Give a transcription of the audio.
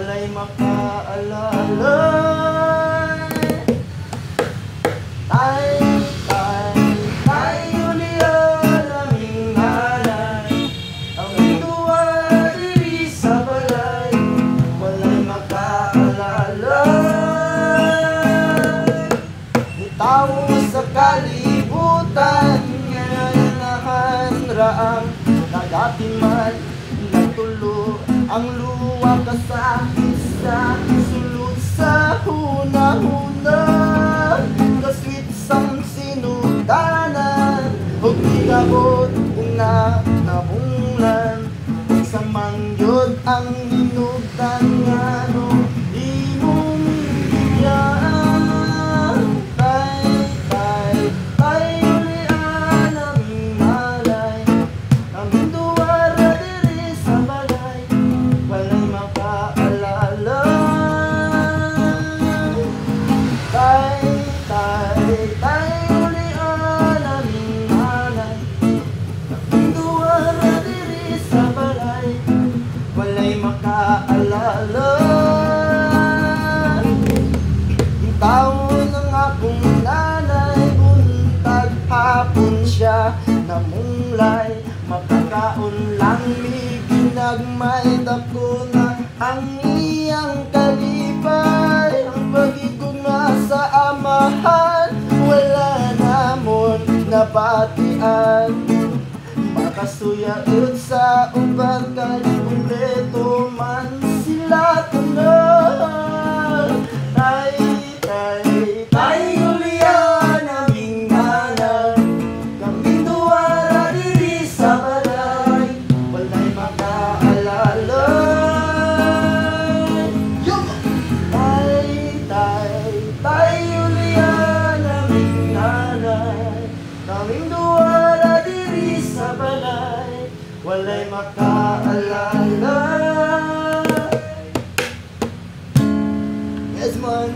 walay makaalala. Tayo niya naming halay, ang duwa diri sa balay, walay makaalala. Itaw sa kalibutan, nganahan raang nagatiman, natulo ang luwa kasakit sa sulod sa huna-huna. Kasweet sang sinutanan, huwag nilabot kung nakabunglan, sa mangyod ang hinugtan nga no imong bigyan. Tayo lian aming malay, aming duwara diri sa balay, walay makaalala. Tayo lian aming malay, aming duwara diri sa balay, walay makaalala. Yung taon ng akong nanay, buntag hapon siya namunglay, makakaon lang mi ginagmay, dako na ang iyang kalipay. Ang pagigugma sa amahan, wala namon nabatian, makasuyaot sa uban kay kumpleto man sila tanan. Tayo liyan aming halay, kaming duwara diri sa balay, walay makaalala. Tayo liyan aming halay, kaming duwara diri sa balay, walay makaalala. Yes man.